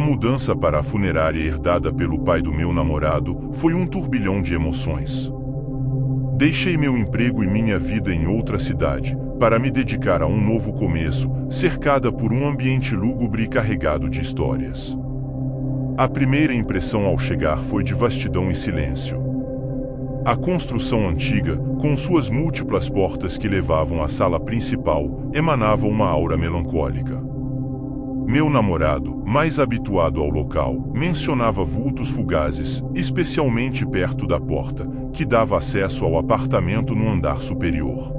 A mudança para a funerária herdada pelo pai do meu namorado foi um turbilhão de emoções. Deixei meu emprego e minha vida em outra cidade, para me dedicar a um novo começo, cercada por um ambiente lúgubre e carregado de histórias. A primeira impressão ao chegar foi de vastidão e silêncio. A construção antiga, com suas múltiplas portas que levavam à sala principal, emanava uma aura melancólica. Meu namorado, mais habituado ao local, mencionava vultos fugazes, especialmente perto da porta, que dava acesso ao apartamento no andar superior.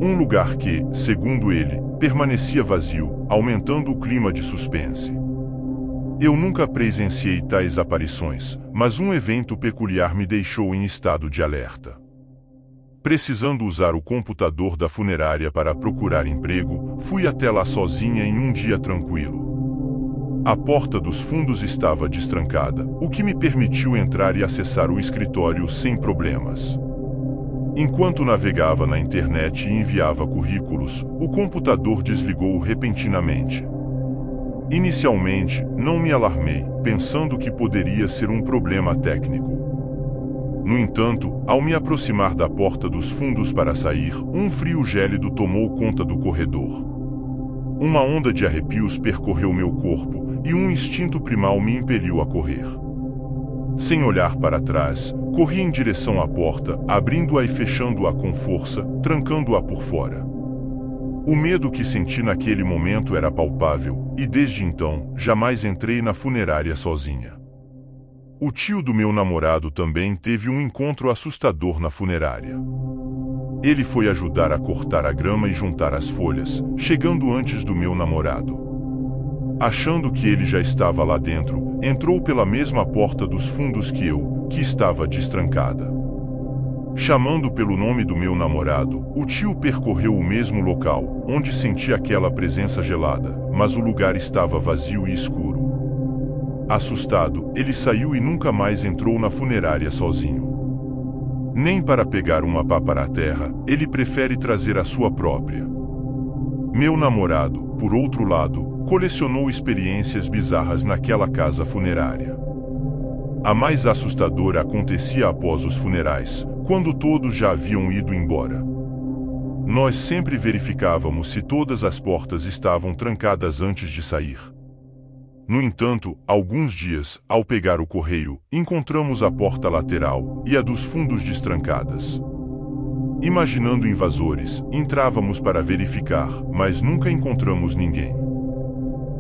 Um lugar que, segundo ele, permanecia vazio, aumentando o clima de suspense. Eu nunca presenciei tais aparições, mas um evento peculiar me deixou em estado de alerta. Precisando usar o computador da funerária para procurar emprego, fui até lá sozinha em um dia tranquilo. A porta dos fundos estava destrancada, o que me permitiu entrar e acessar o escritório sem problemas. Enquanto navegava na internet e enviava currículos, o computador desligou repentinamente. Inicialmente, não me alarmei, pensando que poderia ser um problema técnico. No entanto, ao me aproximar da porta dos fundos para sair, um frio gélido tomou conta do corredor. Uma onda de arrepios percorreu meu corpo, e um instinto primal me impeliu a correr. Sem olhar para trás, corri em direção à porta, abrindo-a e fechando-a com força, trancando-a por fora. O medo que senti naquele momento era palpável, e desde então, jamais entrei na funerária sozinha. O tio do meu namorado também teve um encontro assustador na funerária. Ele foi ajudar a cortar a grama e juntar as folhas, chegando antes do meu namorado. Achando que ele já estava lá dentro, entrou pela mesma porta dos fundos que estava destrancada. Chamando pelo nome do meu namorado, o tio percorreu o mesmo local, onde senti aquela presença gelada, mas o lugar estava vazio e escuro. Assustado, ele saiu e nunca mais entrou na funerária sozinho. Nem para pegar uma pá para a terra, ele prefere trazer a sua própria. Meu namorado, por outro lado, colecionou experiências bizarras naquela casa funerária. A mais assustadora acontecia após os funerais, quando todos já haviam ido embora. Nós sempre verificávamos se todas as portas estavam trancadas antes de sair. No entanto, alguns dias, ao pegar o correio, encontramos a porta lateral e a dos fundos destrancadas. Imaginando invasores, entrávamos para verificar, mas nunca encontramos ninguém.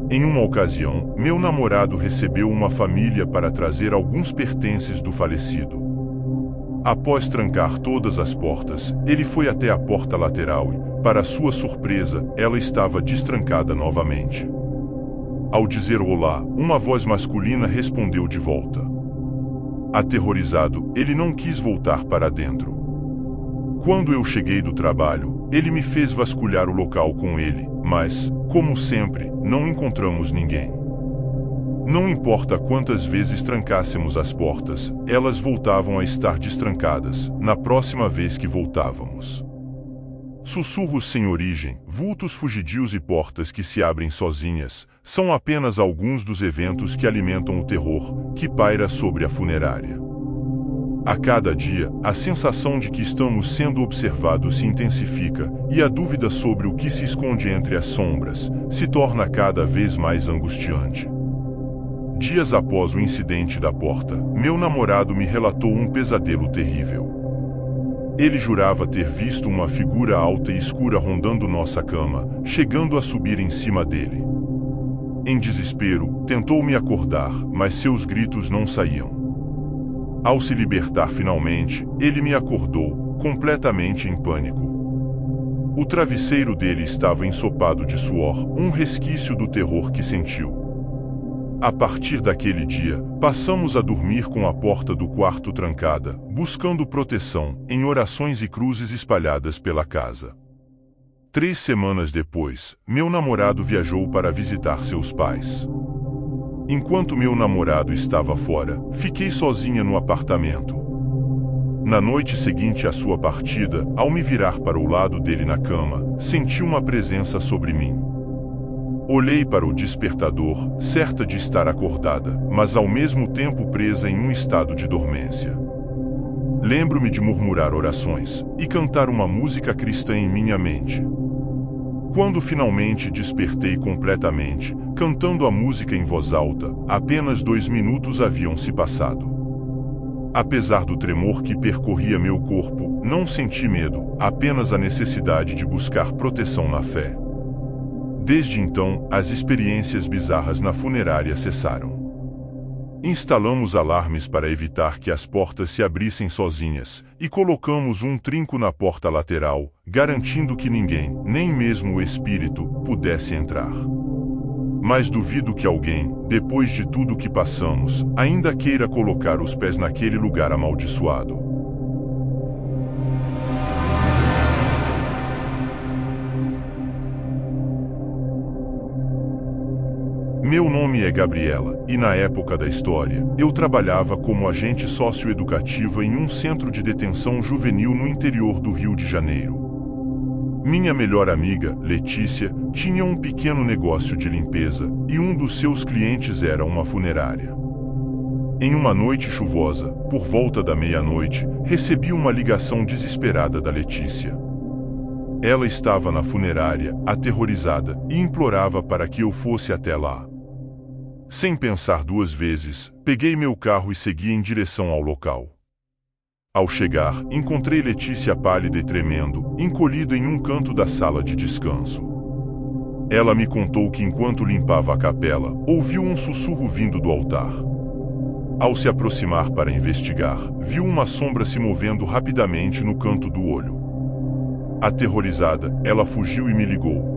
Em uma ocasião, meu namorado recebeu uma família para trazer alguns pertences do falecido. Após trancar todas as portas, ele foi até a porta lateral e, para sua surpresa, ela estava destrancada novamente. Ao dizer olá, uma voz masculina respondeu de volta. Aterrorizado, ele não quis voltar para dentro. Quando eu cheguei do trabalho, ele me fez vasculhar o local com ele, mas, como sempre, não encontramos ninguém. Não importa quantas vezes trancássemos as portas, elas voltavam a estar destrancadas, na próxima vez que voltávamos. Sussurros sem origem, vultos fugidios e portas que se abrem sozinhas, são apenas alguns dos eventos que alimentam o terror que paira sobre a funerária. A cada dia, a sensação de que estamos sendo observados se intensifica, e a dúvida sobre o que se esconde entre as sombras se torna cada vez mais angustiante. Dias após o incidente da porta, meu namorado me relatou um pesadelo terrível. Ele jurava ter visto uma figura alta e escura rondando nossa cama, chegando a subir em cima dele. Em desespero, tentou me acordar, mas seus gritos não saíam. Ao se libertar finalmente, ele me acordou, completamente em pânico. O travesseiro dele estava ensopado de suor, um resquício do terror que sentiu. A partir daquele dia, passamos a dormir com a porta do quarto trancada, buscando proteção, em orações e cruzes espalhadas pela casa. 3 semanas depois, meu namorado viajou para visitar seus pais. Enquanto meu namorado estava fora, fiquei sozinha no apartamento. Na noite seguinte à sua partida, ao me virar para o lado dele na cama, senti uma presença sobre mim. Olhei para o despertador, certa de estar acordada, mas ao mesmo tempo presa em um estado de dormência. Lembro-me de murmurar orações e cantar uma música cristã em minha mente. Quando finalmente despertei completamente, cantando a música em voz alta, apenas 2 minutos haviam se passado. Apesar do tremor que percorria meu corpo, não senti medo, apenas a necessidade de buscar proteção na fé. Desde então, as experiências bizarras na funerária cessaram. Instalamos alarmes para evitar que as portas se abrissem sozinhas, e colocamos um trinco na porta lateral, garantindo que ninguém, nem mesmo o espírito, pudesse entrar. Mas duvido que alguém, depois de tudo que passamos, ainda queira colocar os pés naquele lugar amaldiçoado. Meu nome é Gabriela, e na época da história, eu trabalhava como agente socioeducativa em um centro de detenção juvenil no interior do Rio de Janeiro. Minha melhor amiga, Letícia, tinha um pequeno negócio de limpeza, e um dos seus clientes era uma funerária. Em uma noite chuvosa, por volta da meia-noite, recebi uma ligação desesperada da Letícia. Ela estava na funerária, aterrorizada, e implorava para que eu fosse até lá. Sem pensar 2 vezes, peguei meu carro e segui em direção ao local. Ao chegar, encontrei Letícia pálida e tremendo, encolhida em um canto da sala de descanso. Ela me contou que enquanto limpava a capela, ouviu um sussurro vindo do altar. Ao se aproximar para investigar, viu uma sombra se movendo rapidamente no canto do olho. Aterrorizada, ela fugiu e me ligou.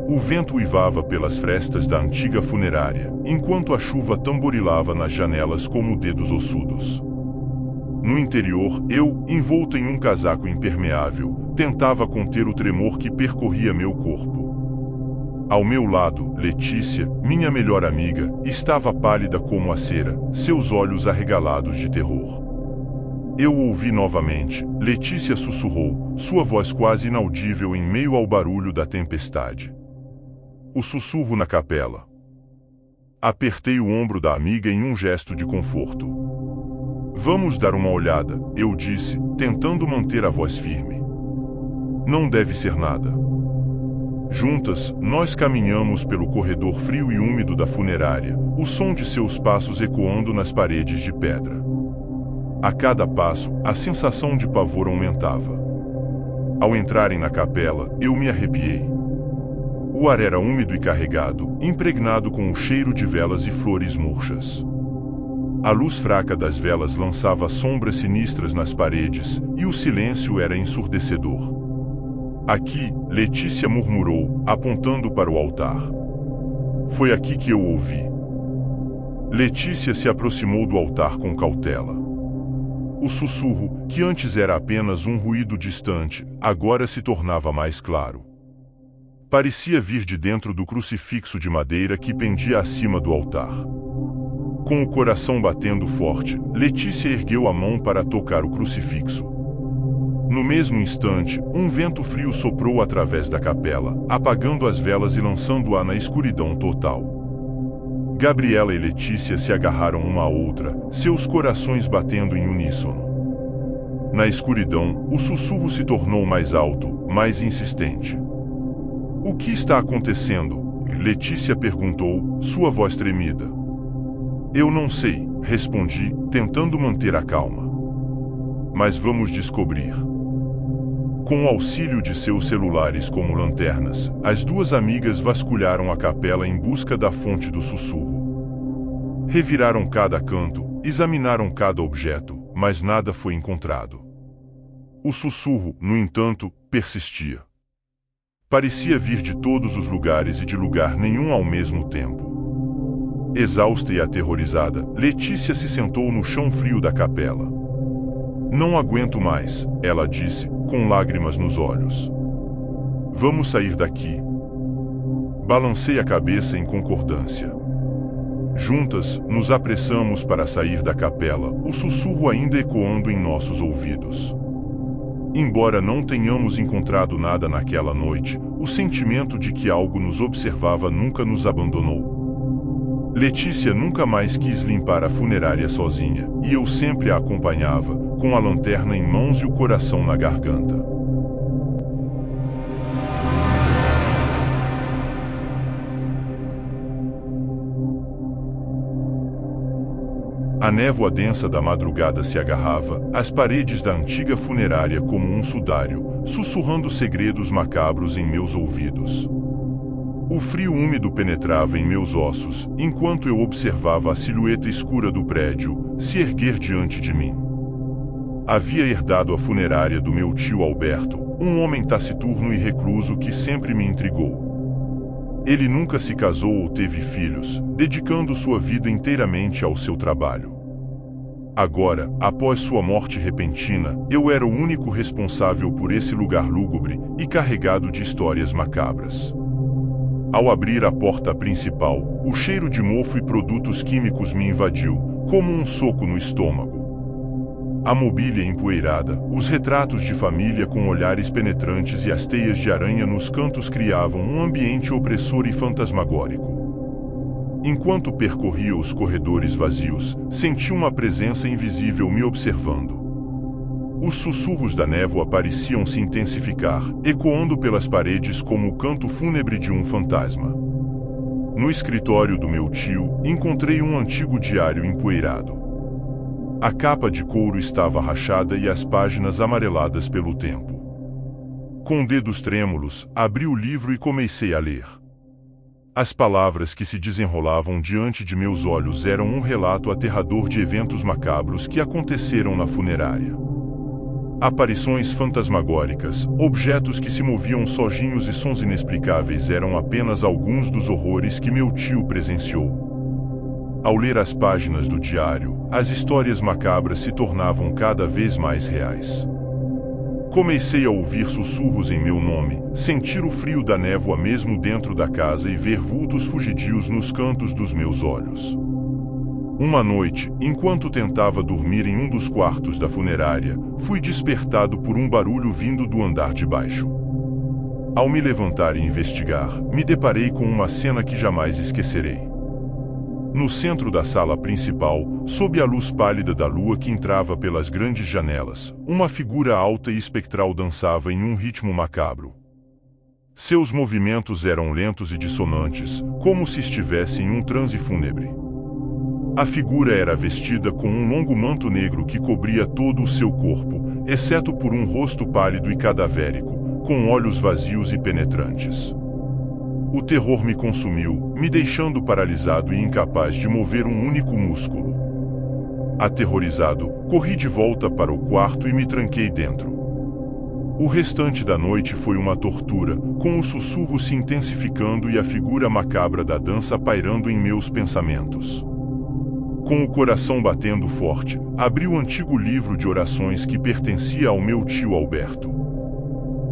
O vento uivava pelas frestas da antiga funerária, enquanto a chuva tamborilava nas janelas como dedos ossudos. No interior, eu, envolto em um casaco impermeável, tentava conter o tremor que percorria meu corpo. Ao meu lado, Letícia, minha melhor amiga, estava pálida como a cera, seus olhos arregalados de terror. Eu ouvi novamente, Letícia sussurrou, sua voz quase inaudível em meio ao barulho da tempestade. O sussurro na capela. Apertei o ombro da amiga em um gesto de conforto. Vamos dar uma olhada, eu disse, tentando manter a voz firme. Não deve ser nada. Juntas, nós caminhamos pelo corredor frio e úmido da funerária, o som de seus passos ecoando nas paredes de pedra. A cada passo, a sensação de pavor aumentava. Ao entrarem na capela, eu me arrepiei. O ar era úmido e carregado, impregnado com o cheiro de velas e flores murchas. A luz fraca das velas lançava sombras sinistras nas paredes, e o silêncio era ensurdecedor. Aqui, Letícia murmurou, apontando para o altar. Foi aqui que eu ouvi. Letícia se aproximou do altar com cautela. O sussurro, que antes era apenas um ruído distante, agora se tornava mais claro. Parecia vir de dentro do crucifixo de madeira que pendia acima do altar. Com o coração batendo forte, Letícia ergueu a mão para tocar o crucifixo. No mesmo instante, um vento frio soprou através da capela, apagando as velas e lançando-a na escuridão total. Gabriela e Letícia se agarraram uma à outra, seus corações batendo em uníssono. Na escuridão, o sussurro se tornou mais alto, mais insistente. O que está acontecendo? Letícia perguntou, sua voz tremida. Eu não sei, respondi, tentando manter a calma. Mas vamos descobrir. Com o auxílio de seus celulares como lanternas, as 2 amigas vasculharam a capela em busca da fonte do sussurro. Reviraram cada canto, examinaram cada objeto, mas nada foi encontrado. O sussurro, no entanto, persistia. Parecia vir de todos os lugares e de lugar nenhum ao mesmo tempo. Exausta e aterrorizada, Letícia se sentou no chão frio da capela. Não aguento mais, ela disse, com lágrimas nos olhos. Vamos sair daqui. Balancei a cabeça em concordância. Juntas, nos apressamos para sair da capela, o sussurro ainda ecoando em nossos ouvidos. Embora não tenhamos encontrado nada naquela noite, o sentimento de que algo nos observava nunca nos abandonou. Letícia nunca mais quis limpar a funerária sozinha, e eu sempre a acompanhava, com a lanterna em mãos e o coração na garganta. A névoa densa da madrugada se agarrava às paredes da antiga funerária como um sudário, sussurrando segredos macabros em meus ouvidos. O frio úmido penetrava em meus ossos, enquanto eu observava a silhueta escura do prédio se erguer diante de mim. Havia herdado a funerária do meu tio Alberto, um homem taciturno e recluso que sempre me intrigou. Ele nunca se casou ou teve filhos, dedicando sua vida inteiramente ao seu trabalho. Agora, após sua morte repentina, eu era o único responsável por esse lugar lúgubre e carregado de histórias macabras. Ao abrir a porta principal, o cheiro de mofo e produtos químicos me invadiu, como um soco no estômago. A mobília empoeirada, os retratos de família com olhares penetrantes e as teias de aranha nos cantos criavam um ambiente opressor e fantasmagórico. Enquanto percorria os corredores vazios, senti uma presença invisível me observando. Os sussurros da névoa pareciam se intensificar, ecoando pelas paredes como o canto fúnebre de um fantasma. No escritório do meu tio, encontrei um antigo diário empoeirado. A capa de couro estava rachada e as páginas amareladas pelo tempo. Com dedos trêmulos, abri o livro e comecei a ler. As palavras que se desenrolavam diante de meus olhos eram um relato aterrador de eventos macabros que aconteceram na funerária. Aparições fantasmagóricas, objetos que se moviam sozinhos e sons inexplicáveis eram apenas alguns dos horrores que meu tio presenciou. Ao ler as páginas do diário, as histórias macabras se tornavam cada vez mais reais. Comecei a ouvir sussurros em meu nome, sentir o frio da névoa mesmo dentro da casa e ver vultos fugidios nos cantos dos meus olhos. Uma noite, enquanto tentava dormir em um dos quartos da funerária, fui despertado por um barulho vindo do andar de baixo. Ao me levantar e investigar, me deparei com uma cena que jamais esquecerei. No centro da sala principal, sob a luz pálida da lua que entrava pelas grandes janelas, uma figura alta e espectral dançava em um ritmo macabro. Seus movimentos eram lentos e dissonantes, como se estivesse em um transe fúnebre. A figura era vestida com um longo manto negro que cobria todo o seu corpo, exceto por um rosto pálido e cadavérico, com olhos vazios e penetrantes. O terror me consumiu, me deixando paralisado e incapaz de mover um único músculo. Aterrorizado, corri de volta para o quarto e me tranquei dentro. O restante da noite foi uma tortura, com os sussurros se intensificando e a figura macabra da dança pairando em meus pensamentos. Com o coração batendo forte, abri o antigo livro de orações que pertencia ao meu tio Alberto.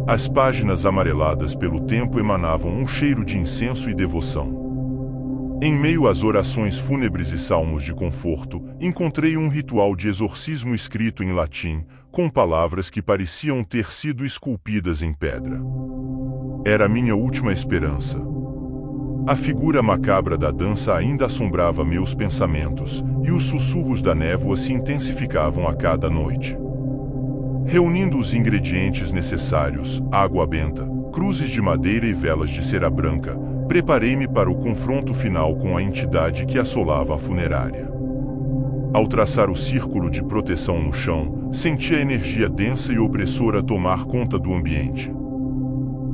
As páginas amareladas pelo tempo emanavam um cheiro de incenso e devoção. Em meio às orações fúnebres e salmos de conforto, encontrei um ritual de exorcismo escrito em latim, com palavras que pareciam ter sido esculpidas em pedra. Era minha última esperança. A figura macabra da dança ainda assombrava meus pensamentos, e os sussurros da névoa se intensificavam a cada noite. Reunindo os ingredientes necessários, água benta, cruzes de madeira e velas de cera branca, preparei-me para o confronto final com a entidade que assolava a funerária. Ao traçar o círculo de proteção no chão, senti a energia densa e opressora tomar conta do ambiente.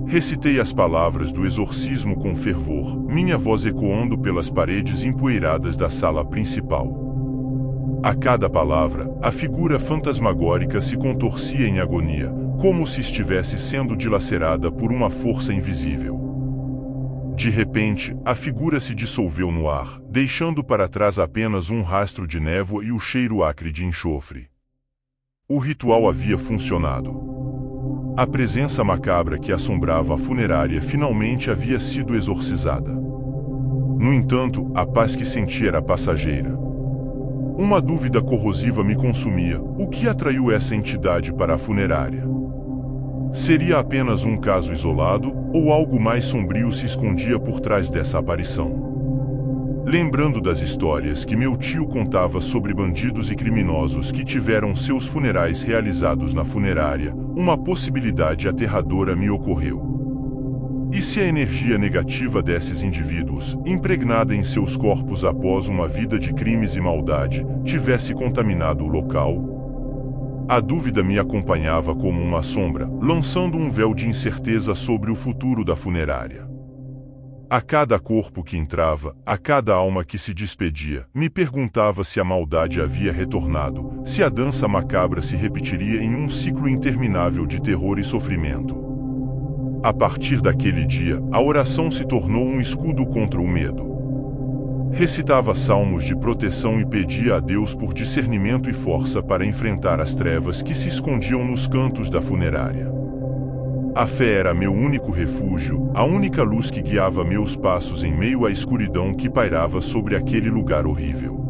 Recitei as palavras do exorcismo com fervor, minha voz ecoando pelas paredes empoeiradas da sala principal. A cada palavra, a figura fantasmagórica se contorcia em agonia, como se estivesse sendo dilacerada por uma força invisível. De repente, a figura se dissolveu no ar, deixando para trás apenas um rastro de névoa e o cheiro acre de enxofre. O ritual havia funcionado. A presença macabra que assombrava a funerária finalmente havia sido exorcizada. No entanto, a paz que senti era passageira. Uma dúvida corrosiva me consumia: o que atraiu essa entidade para a funerária? Seria apenas um caso isolado, ou algo mais sombrio se escondia por trás dessa aparição? Lembrando das histórias que meu tio contava sobre bandidos e criminosos que tiveram seus funerais realizados na funerária, uma possibilidade aterradora me ocorreu. E se a energia negativa desses indivíduos, impregnada em seus corpos após uma vida de crimes e maldade, tivesse contaminado o local? A dúvida me acompanhava como uma sombra, lançando um véu de incerteza sobre o futuro da funerária. A cada corpo que entrava, a cada alma que se despedia, me perguntava se a maldade havia retornado, se a dança macabra se repetiria em um ciclo interminável de terror e sofrimento. A partir daquele dia, a oração se tornou um escudo contra o medo. Recitava salmos de proteção e pedia a Deus por discernimento e força para enfrentar as trevas que se escondiam nos cantos da funerária. A fé era meu único refúgio, a única luz que guiava meus passos em meio à escuridão que pairava sobre aquele lugar horrível.